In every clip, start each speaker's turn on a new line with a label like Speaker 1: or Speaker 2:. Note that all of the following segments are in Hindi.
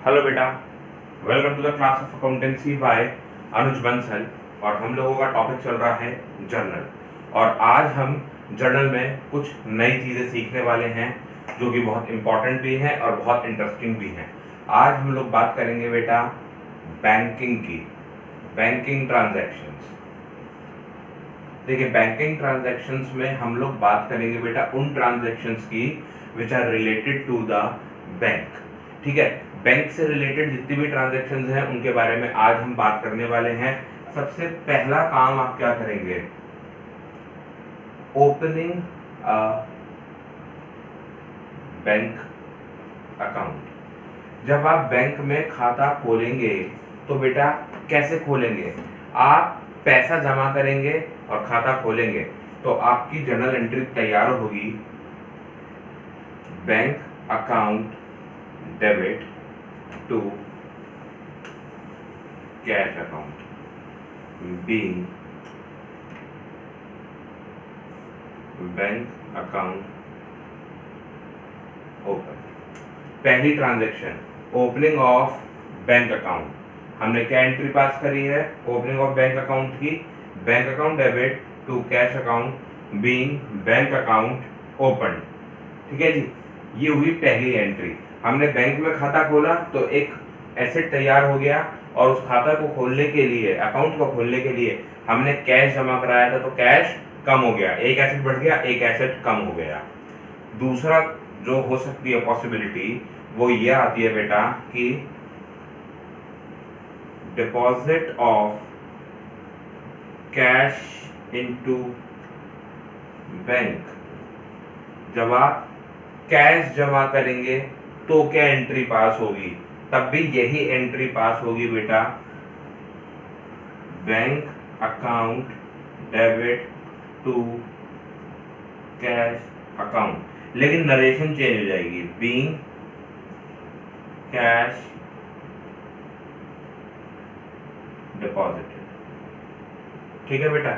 Speaker 1: हेलो बेटा, welcome to the class of accountancy by Anuj Bansal. और हम लोगों का टॉपिक चल रहा है जर्नल। और आज हम जर्नल में कुछ नई चीज़ें सीखने वाले हैं जो कि बहुत इम्पॉर्टेंट भी हैं और बहुत इंटरेस्टिंग भी हैं। आज हम लोग बात करेंगे बेटा बैंकिंग की, बैंकिंग ट्रांजैक्शंस। देखिए, बैंकिंग ट्रांजैक्शंस में हम लोग बात करेंगे बेटा उन ट्रांजैक्शंस की which are related to the bank. ठीक है, बैंक से रिलेटेड जितनी भी ट्रांजैक्शंस हैं उनके बारे में आज हम बात करने वाले हैं। सबसे पहला काम आप क्या करेंगे? Opening a bank account. जब आप बैंक में खाता खोलेंगे तो बेटा कैसे खोलेंगे? आप पैसा जमा करेंगे और खाता खोलेंगे तो आपकी जर्नल एंट्री तैयार होगी, bank account debit to cash account being bank account open. पहली transaction opening of bank account, हमने क्या एंट्री पास करी है? ओपनिंग ऑफ बैंक अकाउंट की, bank account debit to cash account being bank account open. ठीक है जी, ये हुई पहली एंट्री। हमने बैंक में खाता खोला तो एक एसेट तैयार हो गया और उस खाता को खोलने के लिए, अकाउंट को खोलने के लिए हमने कैश जमा कराया था तो कैश कम हो गया, एक एसेट बढ़ गया, एक एसेट कम हो गया। दूसरा जो हो सकती है पॉसिबिलिटी वो ये आती है बेटा कि deposit of cash into bank. जब आप कैश जमा करेंगे तो क्या एंट्री पास होगी? तब भी यही एंट्री पास होगी बेटा, bank account debit to cash account. लेकिन नरेशन चेंज हो जाएगी, बीइंग कैश डिपॉजिटेड। ठीक है बेटा,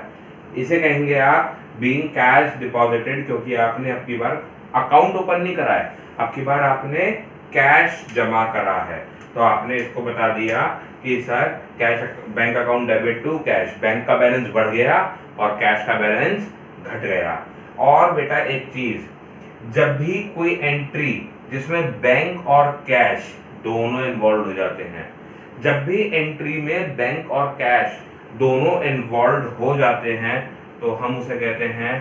Speaker 1: इसे कहेंगे आप बीइंग कैश डिपॉजिटेड, क्योंकि आपने अब की बार अकाउंट ओपन नहीं करा है, अब की बार आपने कैश जमा करा है। तो आपने इसको बता दिया कि sir cash bank account debit to cash, bank का बैलेंस बढ़ गया और कैश का बैलेंस घट गया। और बेटा एक चीज, जब भी कोई एंट्री जिसमें बैंक और कैश दोनों इन्वॉल्व हो जाते हैं, जब भी एंट्री में बैंक और कैश दोनों इन्वॉल्व हो जाते हैं तो हम उसे कहते हैं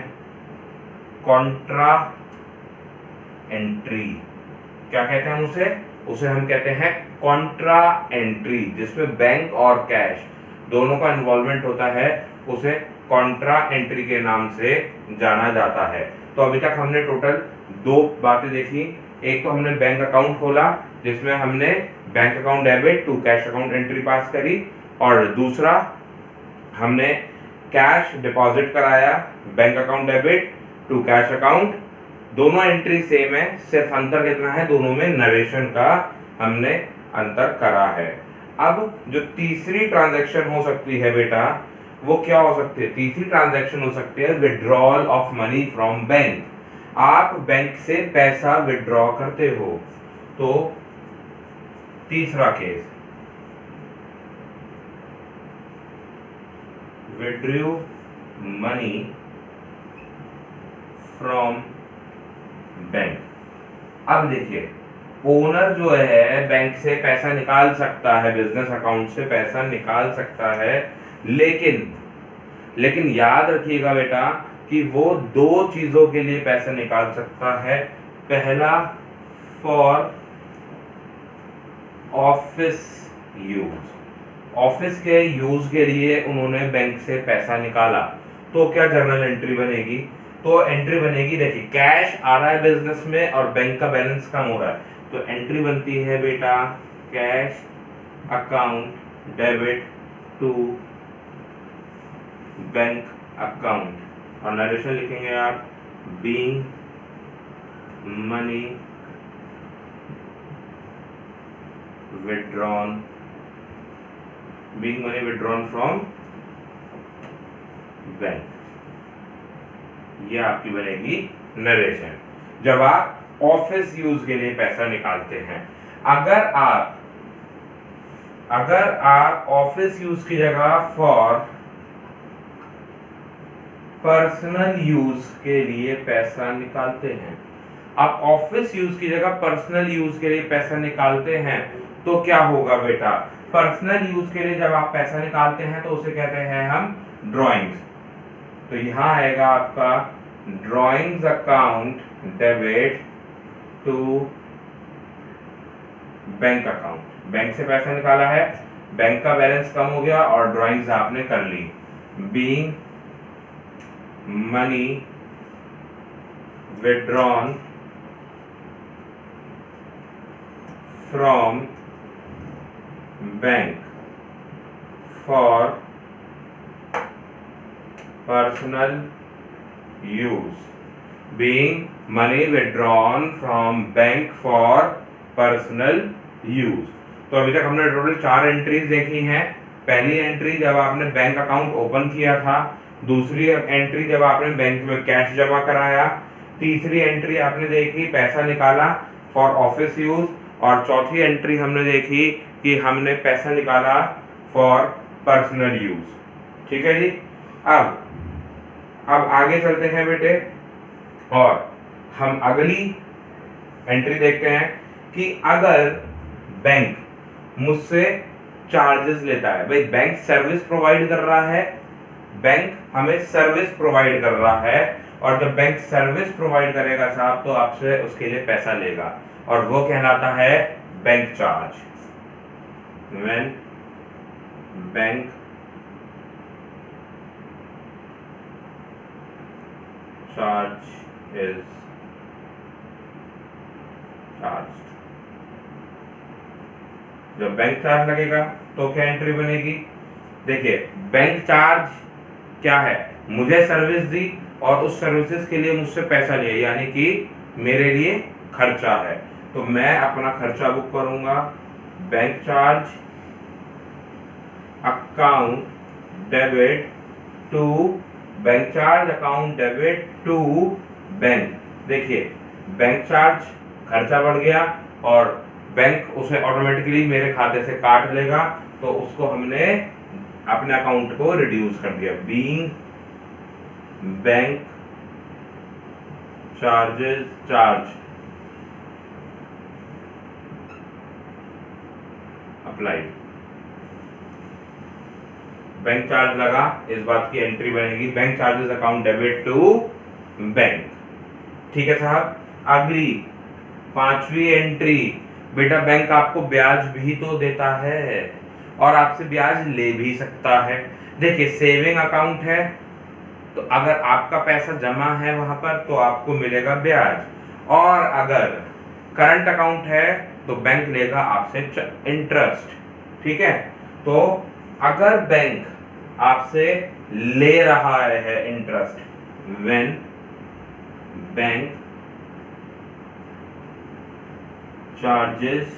Speaker 1: कॉन्ट्रा एंट्री। क्या कहते हैं उसे हम कहते हैं कॉन्ट्रा एंट्री। जिसमें बैंक और कैश दोनों का इन्वॉल्वमेंट होता है उसे कॉन्ट्रा एंट्री के नाम से जाना जाता है। तो अभी तक हमने टोटल दो बातें देखी। एक तो हमने बैंक अकाउंट खोला जिसमें हमने bank account debit to cash account entry पास करी, और दूसरा हमने कैश डिपॉजिट कराया bank account debit to cash account. दोनों एंट्री सेम है, सिर्फ अंतर कितना है? दोनों में नरेशन का हमने अंतर करा है। अब जो तीसरी ट्रांजैक्शन हो सकती है बेटा वो क्या हो सकती है? तीसरी ट्रांजैक्शन हो सकती है withdrawal of money from bank. आप बैंक से पैसा विड्रॉ करते हो तो तीसरा case withdrew money from bank. अब देखिए, ओनर जो है बैंक से पैसा निकाल सकता है, बिजनेस अकाउंट से पैसा निकाल सकता है, लेकिन याद रखिएगा बेटा कि वो दो चीजों के लिए पैसा निकाल सकता है। पहला फॉर ऑफिस यूज, ऑफिस के यूज के लिए उन्होंने बैंक से पैसा निकाला तो क्या जर्नल एंट्री बनेगी? तो एंट्री बनेगी, देखिए कैश आ रहा है बिजनेस में और बैंक का बैलेंस कम हो रहा है तो एंट्री बनती है बेटा cash account debit to bank account, और नरेशन लिखेंगे आप being money withdrawn, being money withdrawn from bank. ये आपकी बनेगी नरेशन जब आप ऑफिस यूज के लिए पैसा निकालते हैं। अगर आप अगर आप ऑफिस यूज की जगह फॉर पर्सनल यूज के लिए पैसा निकालते हैं, आप ऑफिस यूज की जगह पर्सनल यूज के लिए पैसा निकालते हैं, तो क्या होगा बेटा, पर्सनल यूज के लिए जब आप पैसा निकालते हैं तो उसे कहते हैं हम ड्राइंग्स। तो यहां आएगा आपका drawings account debit to bank account. Bank से पैसा निकाला है, बैंक का बैलेंस कम हो गया और ड्राइंग्स आपने कर ली। Being money withdrawn from bank for personal use, being money withdrawn from bank for personal use। तो अभी तक हमने टोटल 4 एंट्रीज देखी हैं। पहली एंट्री जब आपने बैंक अकाउंट ओपन किया था, दूसरी एंट्री जब आपने बैंक में कैश जमा कराया, तीसरी एंट्री आपने देखी पैसा निकाला फॉर ऑफिस यूज, और चौथी एंट्री हमने देखी कि हमने पैसा निकाला फॉर पर्सनल यूज। ठीक है जी। अब आगे चलते हैं बेटे, और हम अगली एंट्री देखते हैं कि अगर बैंक मुझसे चार्जेस लेता है। भाई बैंक सर्विस प्रोवाइड कर रहा है, बैंक हमें सर्विस प्रोवाइड कर रहा है, और जब बैंक सर्विस प्रोवाइड करेगा साहब तो आपसे उसके लिए पैसा लेगा, और वो कहलाता है bank charge. When bank charge is charge, जब बैंक चार्ज लगेगा तो क्या एंट्री बनेगी। देखिए बैंक चार्ज क्या है, मुझे सर्विस दी और उस सर्विसेज के लिए मुझसे पैसा लिया, यानी कि मेरे लिए खर्चा है, तो मैं अपना खर्चा बुक करूंगा। Bank charge account debit to bank charge account debit to bank. देखिए बैंक चार्ज खर्चा बढ़ गया और बैंक उसे ऑटोमेटिकली मेरे खाते से काट लेगा, तो उसको हमने अपने अकाउंट को रिड्यूस कर दिया। Being bank charges charge applied, bank charge लगा, इस बात की एंट्री बनेगी bank charges account debit to bank. ठीक है साहब। अगली 5वीं एंट्री, बेटा बैंक आपको ब्याज भी तो देता है और आपसे ब्याज ले भी सकता है। देखिए सेविंग अकाउंट है, तो अगर आपका पैसा जमा है वहां पर तो आपको मिलेगा ब्याज, और अगर करंट अकाउंट है तो बैंक लेगा आपसे इंटरेस्ट। ठीक है। तो अगर बैंक आपसे ले रहा है interest, when bank charges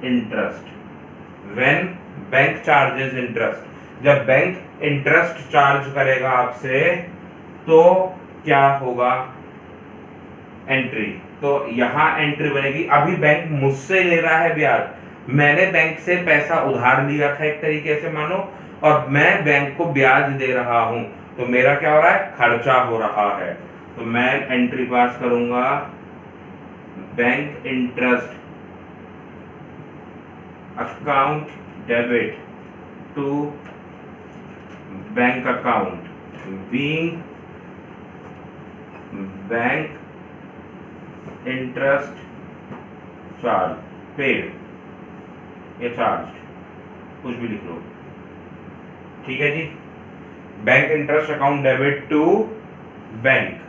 Speaker 1: interest, when bank charges interest, जब बैंक इंटरेस्ट चार्ज करेगा आपसे तो क्या होगा एंट्री। तो यहां एंट्री बनेगी, अभी बैंक मुझसे ले रहा है ब्याज, मैंने बैंक से पैसा उधार लिया था एक तरीके से मानो, और मैं बैंक को ब्याज दे रहा हूं, तो मेरा क्या हो रहा है, खर्चा हो रहा है। तो मैं एंट्री पास करूंगा bank interest account debit to bank account, being bank interest charge paid या चार्ज, कुछ भी लिख लो। ठीक है जी। Bank interest account debit to bank.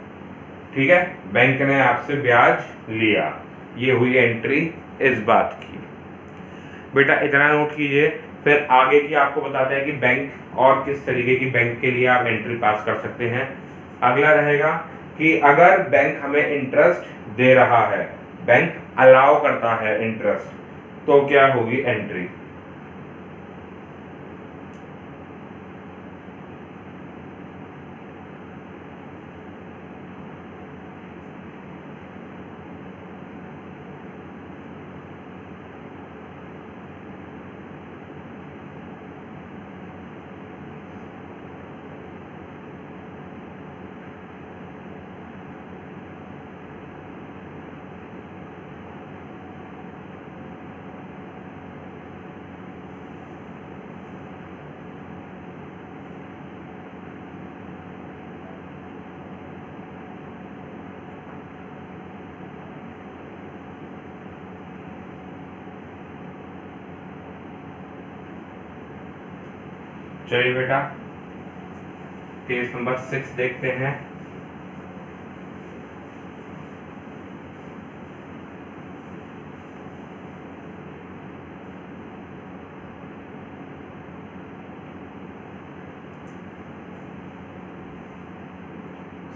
Speaker 1: ठीक है, बैंक ने आपसे ब्याज लिया, ये हुई एंट्री इस बात की। बेटा इतना नोट कीजिए, फिर आगे की आपको बताते हैं कि बैंक और किस तरीके की बैंक के लिए आप एंट्री पास कर सकते हैं। अगला रहेगा कि अगर बैंक हमें इंटरेस्ट दे रहा है, बैंक अलाउ करता है इंटरेस्ट, तो क्या होगी एंट्री। चलिए बेटा केस नंबर 6 देखते हैं।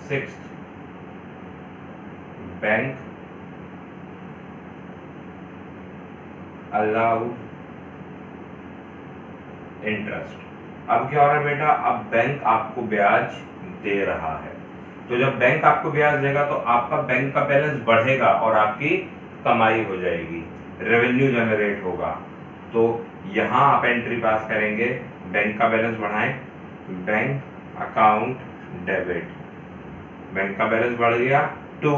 Speaker 1: Sixth, bank allowed interest. अब क्या हो रहा है बेटा, अब बैंक आपको ब्याज दे रहा है, तो जब बैंक आपको ब्याज देगा तो आपका बैंक का बैलेंस बढ़ेगा और आपकी कमाई हो जाएगी, रेवेन्यू जनरेट होगा। तो यहां आप एंट्री पास करेंगे, बैंक का बैलेंस बढ़ाएं, बैंक अकाउंट डेबिट, बैंक का बैलेंस बढ़ गया, to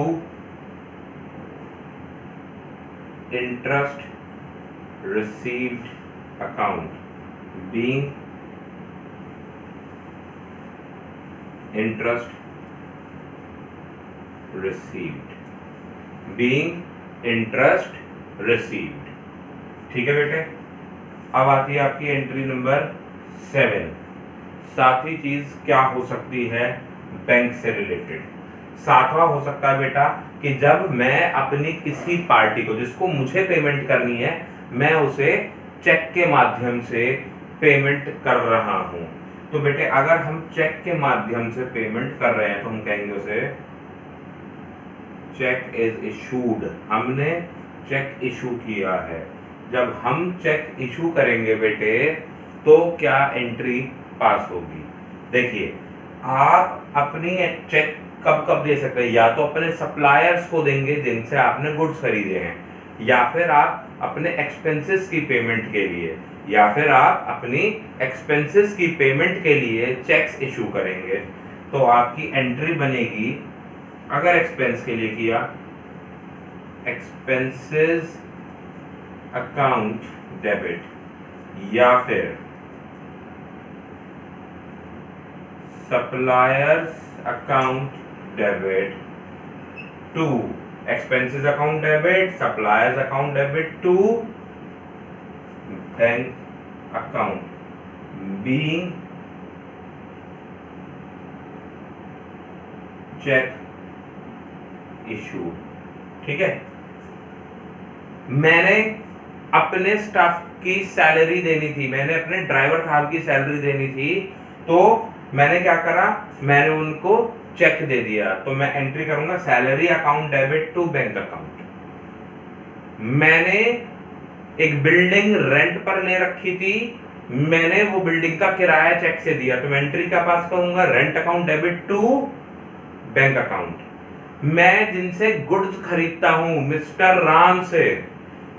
Speaker 1: interest received account being interest received, being interest received. ठीक है बेटे, अब आती है आपकी एंट्री नंबर 7। सातवीं चीज क्या हो सकती है बैंक से रिलेटेड? सातवां हो सकता है बेटा कि जब मैं अपनी किसी पार्टी को, जिसको मुझे पेमेंट करनी है, मैं उसे चेक के माध्यम से पेमेंट कर रहा हूं। तो बेटे अगर हम चेक के माध्यम से पेमेंट कर रहे हैं तो हम कहेंगे उसे चेक इज इशूड, हमने चेक इशू किया है। जब हम चेक इशू करेंगे बेटे तो क्या एंट्री पास होगी? देखिए आप अपनी चेक कब कब दे सकते हैं, या तो अपने सप्लायर्स को देंगे जिनसे आपने गुड्स खरीदे हैं, या फिर आप अपने एक्सपेंसेस की पेमेंट के लिए, या फिर आप अपनी एक्सपेंसेस की पेमेंट के लिए चेक्स इशू करेंगे। तो आपकी एंट्री बनेगी, अगर एक्सपेंस के लिए किया, एक्सपेंसेस अकाउंट डेबिट, या फिर suppliers account debit to expenses account debit, suppliers account debit to bank account being check issued। ठीक है, मैंने अपने स्टाफ की सैलरी देनी थी, मैंने अपने ड्राइवर साहब की सैलरी देनी थी, तो मैंने क्या करा, मैंने उनको चेक दे दिया, तो मैं एंट्री करूंगा salary account debit to bank account. मैंने एक बिल्डिंग रेंट पर ले रखी थी, मैंने वो बिल्डिंग का किराया चेक से दिया, तो मैं एंट्री का पास करूंगा rent account debit to bank account. मैं जिनसे गुड्स खरीदता हूं मिस्टर राम से,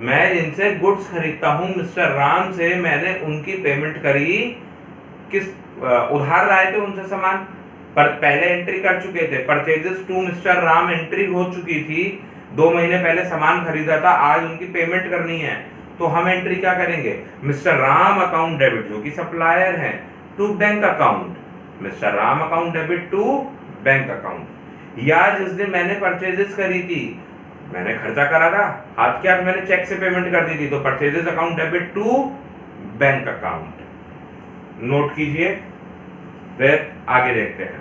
Speaker 1: मैं जिनसे गुड्स खरीदता हूं मिस्टर राम से, मैंने उनकी पेमेंट करी, किस उधार लाए थे उनसे सामान, पर पहले एंट्री कर चुके थे, purchases to mister Ram entry हो चुकी थी, 2 महीने पहले सामान खरीदा था, आज उनकी पेमेंट करनी है, तो हम एंट्री क्या करेंगे, मिस्टर राम अकाउंट डेबिट जो कि सप्लायर है to bank account, mister Ram account debit to bank account. या जिस दिन मैंने परचेजेस करी थी, मैंने खर्चा करा था, हाथ क्या मैंने चेक से पेमेंट कर दी थी, तो purchases account debit to bank account. Note कीजिए, फिर आगे देखते हैं।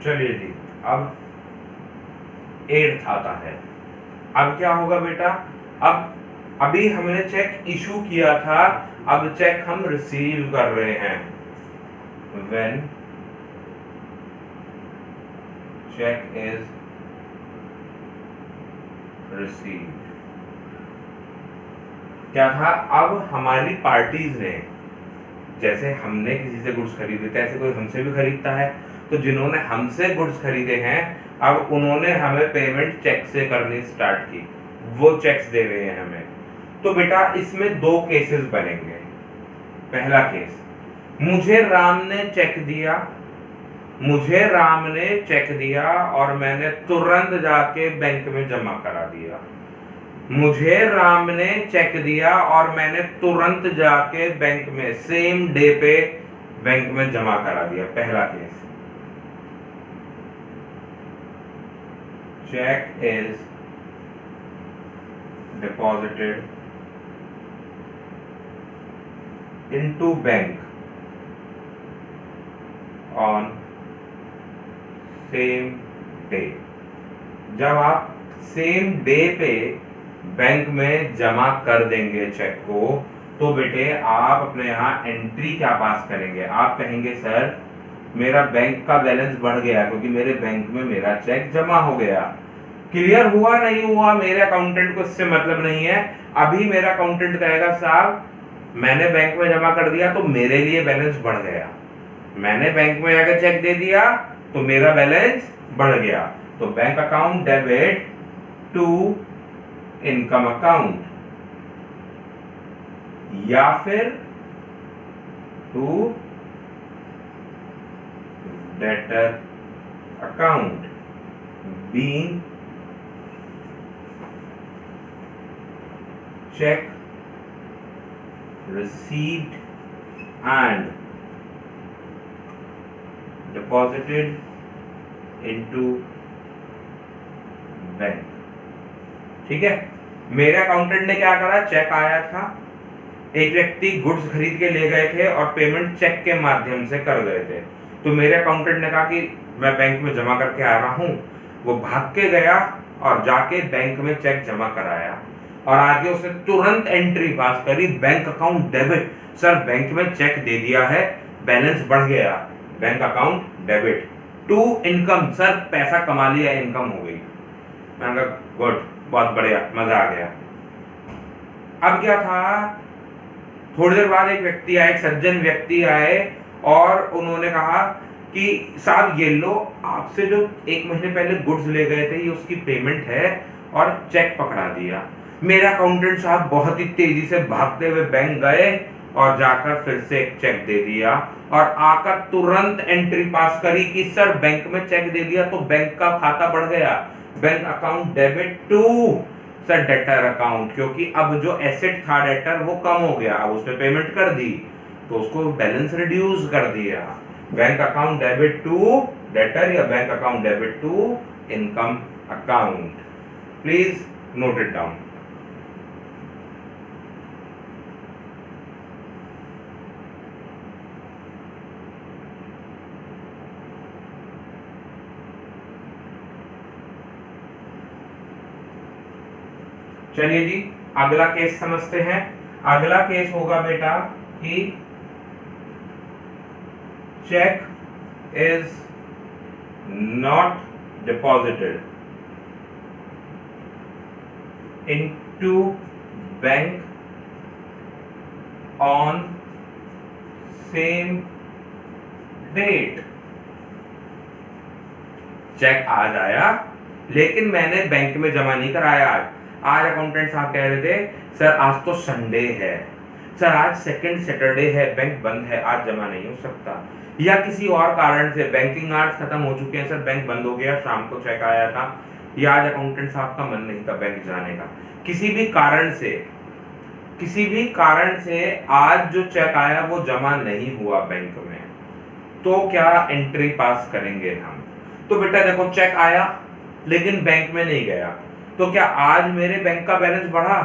Speaker 1: चलिए जी, अब 8th आता है। अब क्या होगा बेटा, अब अभी हमने चेक इशू किया था, अब चेक हम रिसीव कर रहे हैं। When check is received, क्या था, अब हमारी पार्टीज ने जैसे हमने किसी से गुड्स खरीदे थे ऐसे कोई हमसे भी खरीदता है। तो जिन्होंने हमसे गुड्स खरीदे हैं अब उन्होंने हमें पेमेंट चेक से करनी स्टार्ट की, वो चेक्स दे रहे हैं हमें। तो बेटा इसमें दो केसेस बनेंगे। पहला केस, मुझे राम ने चेक दिया और मैंने तुरंत जाके बैंक में जमा करा दिया। मुझे राम ने चेक दिया और मैंने तुरंत जाके बैंक में सेम डे पे बैंक में जमा करा दिया। पहला case, check is deposited into bank on same day। जब आप सेम डे पे बैंक में जमा कर देंगे चेक को तो बेटे आप अपने यहाँ एंट्री क्या पास करेंगे? आप कहेंगे सर मेरा बैंक का बैलेंस बढ़ गया क्योंकि मेरे बैंक में मेरा चेक जमा हो गया। क्लियर हुआ नहीं हुआ मेरे अकाउंटेंट को इससे मतलब नहीं है। अभी मेरा अकाउंटेंट कहेगा साहब मैंने बैंक में जमा कर दिया तो मेरे लिए बैलेंस बढ़ गया, मैंने बैंक में जाकर चेक दे दिया तो मेरा बैलेंस बढ़ गया। तो bank account debit to income account या फिर to debtor account being check received and deposited into bank. ठीक है, मेरे अकाउंटेंट ने क्या करा, चेक आया था, एक व्यक्ति गुड्स खरीद के ले गए थे और पेमेंट चेक के माध्यम से कर गए थे। तो मेरे अकाउंटेंट ने कहा कि मैं बैंक में जमा करके आ रहा हूं। वो भाग के गया और जाके बैंक में चेक जमा कराया और आगे उसने तुरंत एंट्री पास करी, bank account debit. Sir bank में चेक दे दिया है, बैलेंस बढ़ गया, bank account debit to income. Sir पैसा कमा लिया, इनकम हो गई। मैंने कहा गुड, बहुत बढ़िया, मजा आ गया। अब क्या था, थोड़ी देर बाद एक व्यक्ति आए, एक सज्जन व्यक्ति आए और उन्होंने कहा कि साहब ये लो, आपसे जो एक महीने पहले गुड्स ले गए थे ये उसकी पेमेंट है और चेक पकड़ा दिया। मेरा अकाउंटेंट साहब बहुत ही तेजी से भागते हुए बैंक गए और जाकर फिर से एक चेक दे दिया और आकर तुरंत एंट्री पास करी कि सर बैंक में चेक दे दिया तो बैंक का खाता बढ़ गया, bank account debit to sir debtor account, क्योंकि अब जो एसेट था डेटर वो कम हो गया, अब उसने पेमेंट कर दी तो उसको बैलेंस रिड्यूस कर दिया। Bank account debit to debtor या bank account debit to income account. Please note it down. चलिए जी अगला केस समझते हैं। अगला केस होगा बेटा कि cheque is not deposited into bank on same date. Cheque आज आया लेकिन मैंने बैंक में जमा नहीं कराया। आज अकाउंटेंट साहब कह रहे थे सर आज तो संडे है, सर आज सेकंड सैटरडे है, बैंक बंद है, आज जमा नहीं हो सकता, या किसी और कारण से बैंकिंग आवर्स खत्म हो चुके हैं, सर बैंक बंद हो गया, शाम को चेक आया था, या आज अकाउंटेंट साहब का मन नहीं था बैंक जाने का। किसी भी कारण से आज जो चेक आया वो जमा नहीं हुआ बैंक में, तो क्या एंट्री पास करेंगे हम? तो बेटा देखो चेक आया लेकिन बैंक में नहीं गया, तो क्या आज मेरे बैंक का बैलेंस बढ़ा?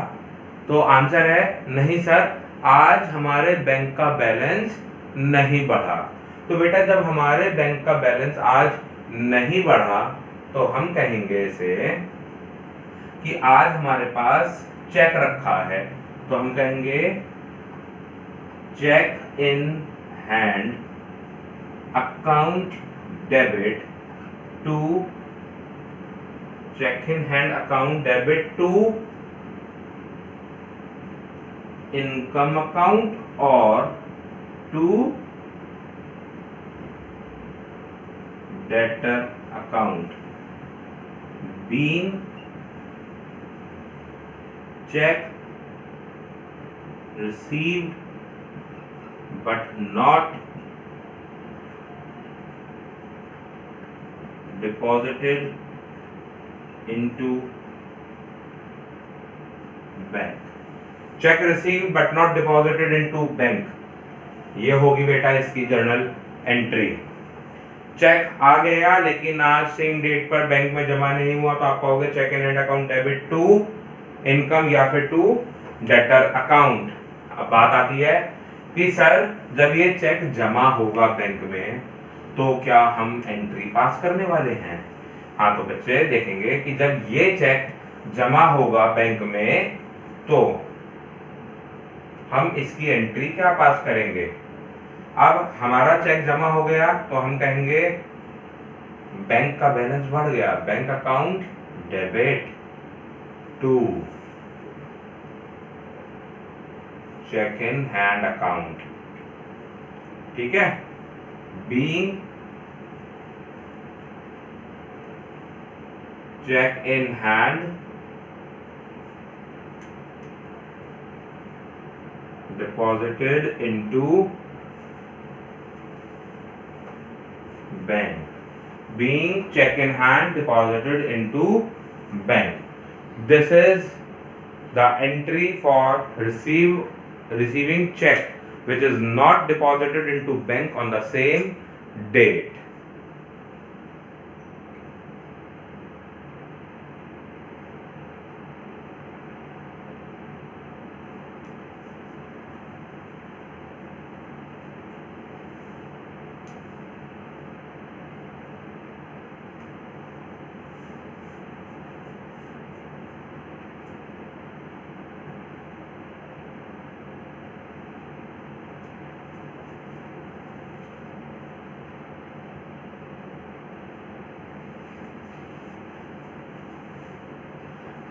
Speaker 1: तो आंसर है नहीं सर, आज हमारे बैंक का बैलेंस नहीं बढ़ा। तो बेटा जब हमारे बैंक का बैलेंस आज नहीं बढ़ा तो हम कहेंगे इसे कि आज हमारे पास चेक रखा है, तो हम कहेंगे cheque in hand account debit to cheque in hand account debit to income account और to debtor account, being check received but not deposited into bank. Check receive but not deposited into bank, ये होगी बेटा इसकी जर्नल एंट्री। चेक आ गया लेकिन आज सेम डेट पर बैंक में जमा नहीं हुआ, तो आप कहोगे cheque in hand account debit to income या फिर टू डेटर अकाउंट। अब बात आती है कि सर जब ये चेक जमा होगा बैंक में तो क्या हम एंट्री पास करने वाले हैं? हाँ, तो बच्चे देखेंगे कि जब ये चेक जमा होगा बैंक में तो हम इसकी एंट्री क्या पास करेंगे। अब हमारा चेक जमा हो गया तो हम कहेंगे बैंक का बैलेंस बढ़ गया, bank account debit to cheque in hand account. ठीक है, being check in hand deposited into bank, being check in hand deposited into bank. This is the entry for receiving check which is not deposited into bank on the same date.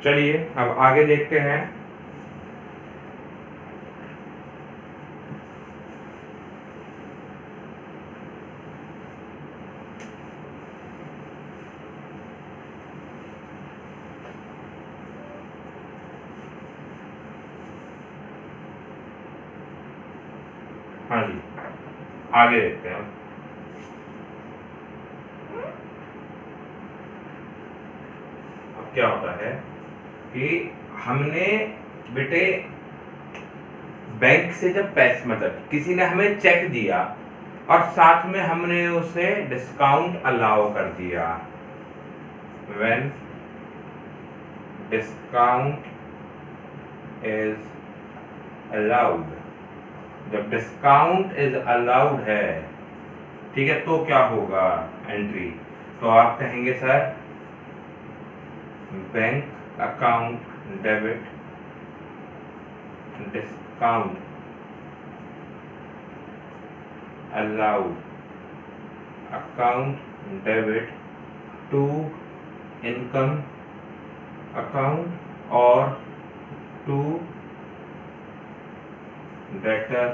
Speaker 1: चलिए अब आगे देखते हैं। हाँ जी, आगे देखते हैं। अब क्या होता है कि हमने बेटे बैंक से जब पैसे मतलब किसी ने हमें चेक दिया और साथ में हमने उसे डिस्काउंट अलाउ कर दिया। व्हेन डिस्काउंट इज अलाउड, जब डिस्काउंट इज अलाउड है, ठीक है, तो क्या होगा एंट्री। तो आप कहेंगे sir bank account debit discount allowed account debit to income account और to debtor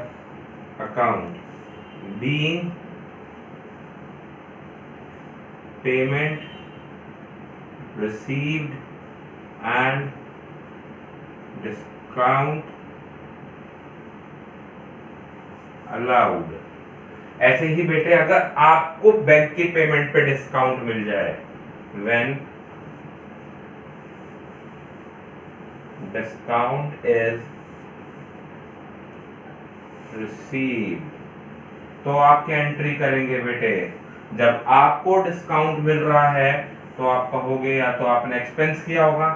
Speaker 1: account, being payment received and discount allowed। ऐसे ही बेटे अगर आपको बैंक की पेमेंट पे डिस्काउंट मिल जाए, when discount is received, तो आप क्या एंट्री करेंगे बेटे। जब आपको डिस्काउंट मिल रहा है तो आप कहोगे या तो आपने एक्सपेंस किया होगा,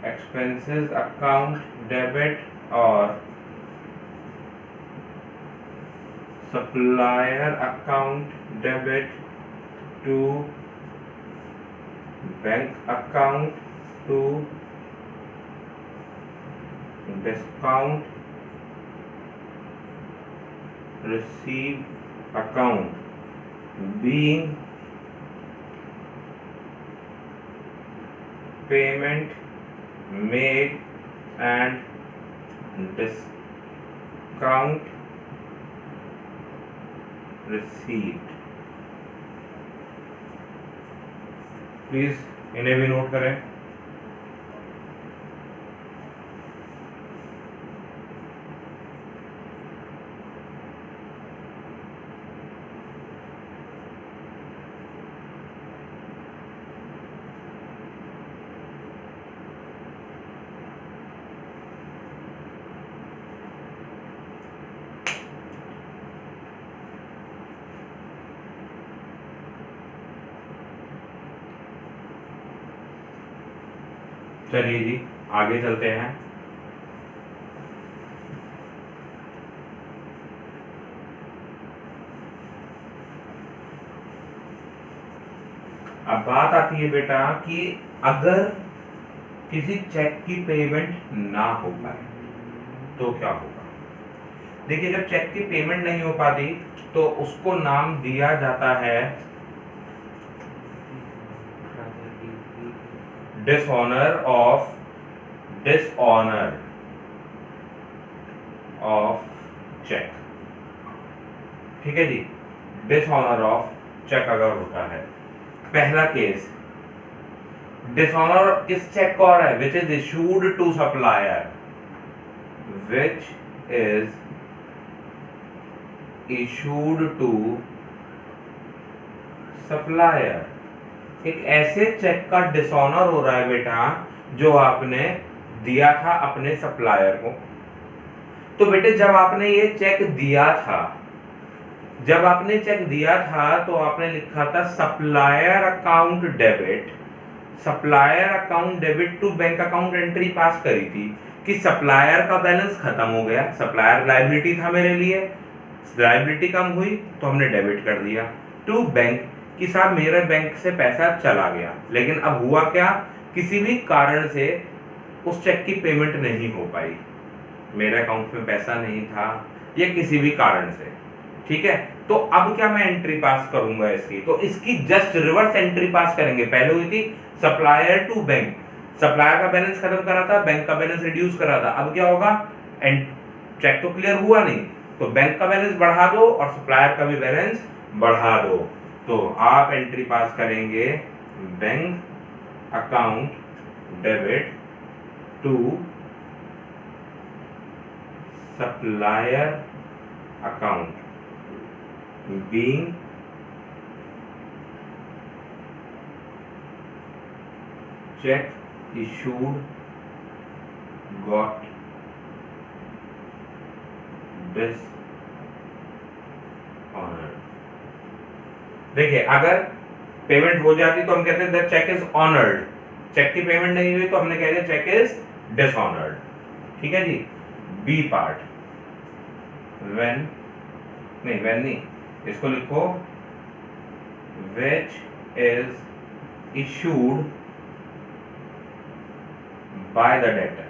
Speaker 1: एक्सपेंसेस अकाउंट डेबिट और supplier account debit to bank account to discount receive account, being payment made and discount received. Please इन्हें भी नोट करें। चलिए जी आगे चलते हैं। अब बात आती है बेटा कि अगर किसी चेक की पेमेंट ना हो पाए तो क्या होगा। देखिए जब चेक की पेमेंट नहीं हो पाती तो उसको नाम दिया जाता है डिसऑनर ऑफ चेक। ठीक है जी, डिसऑनर ऑफ चेक अगर होता है। पहला केस, डिसऑनर किस चेक का हो रहा है? Which is issued to supplier, which is issued to supplier. एक ऐसे चेक का डिसऑनर हो रहा है बेटा जो आपने दिया था अपने सप्लायर को। तो बेटे जब आपने ये चेक दिया था, जब आपने चेक दिया था तो आपने लिखा था supplier account debit, supplier account debit to bank account entry पास करी थी कि सप्लायर का बैलेंस खत्म हो गया, सप्लायर लायबिलिटी था मेरे लिए, लायबिलिटी कम हुई तो हमने डेबिट कर दिया टू बैंक कि साहब मेरे बैंक से पैसा चला गया। लेकिन अब हुआ क्या, किसी भी कारण से उस चेक की पेमेंट नहीं हो पाई, मेरे अकाउंट में पैसा नहीं था या किसी भी कारण से। ठीक है, तो अब क्या मैं एंट्री पास करूंगा इसकी? तो इसकी जस्ट रिवर्स एंट्री पास करेंगे। पहले हुई थी सप्लायर टू बैंक, सप्लायर का बैलेंस खत्म करा था, बैंक का बैलेंस रिड्यूस करा था। अब क्या होगा, चेक तो क्लियर हुआ नहीं तो बैंक का बैलेंस बढ़ा दो और सप्लायर का भी बैलेंस बढ़ा दो। तो आप एंट्री पास करेंगे bank account debit to supplier account being check issued got dishonored। देखिए अगर पेमेंट हो जाती तो हम कहते हैं चेक इज ऑनर्ड, चेक की पेमेंट नहीं हुई तो हमने कह दिया चेक इज डिसऑनर्ड। ठीक है जी। बी पार्ट, व्हेन नहीं, इसको लिखो which is issued by the debtor.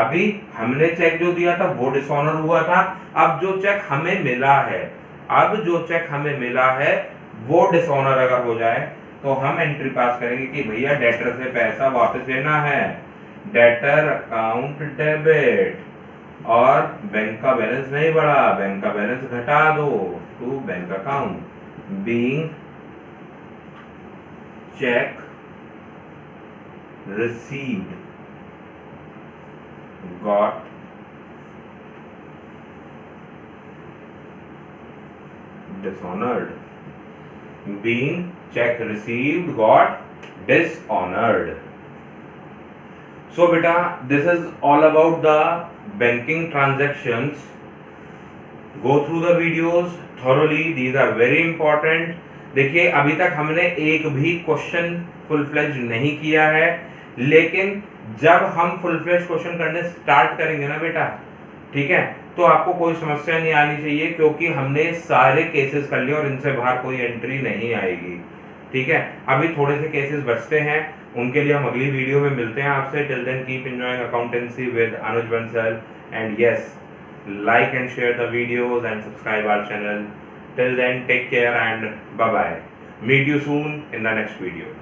Speaker 1: अभी हमने चेक जो दिया था वो डिसऑनर हुआ था, अब जो चेक हमें मिला है, अब जो चेक हमें मिला है वो डिसऑनर अगर हो जाए तो हम एंट्री पास करेंगे कि भैया डेटर से पैसा वापस लेना है, डेटर अकाउंट डेबिट, और बैंक का बैलेंस नहीं बढ़ा, बैंक का बैलेंस घटा दो to bank account being cheque received got dishonored, being check received got dishonored। So beta, this is all about the banking transactions। Go through the videos thoroughly, these are very important। देखिए अभी तक हमने एक भी क्वेश्चन फुल फ्लेज नहीं किया है, लेकिन जब हम फुल फ्लेज क्वेश्चन करने स्टार्ट करेंगे ना बेटा, ठीक है, तो आपको कोई समस्या नहीं आनी चाहिए क्योंकि हमने सारे केसेस कर लिए और इनसे बाहर कोई एंट्री नहीं आएगी। ठीक है, अभी थोड़े से केसेस बचते हैं, उनके लिए हम अगली वीडियो में मिलते हैं आपसे। Till then keep enjoying accountancy with Anuj Bansal and yes, like and share the videos and subscribe our channel। Till then, take care and bye bye। Meet you soon in the next video।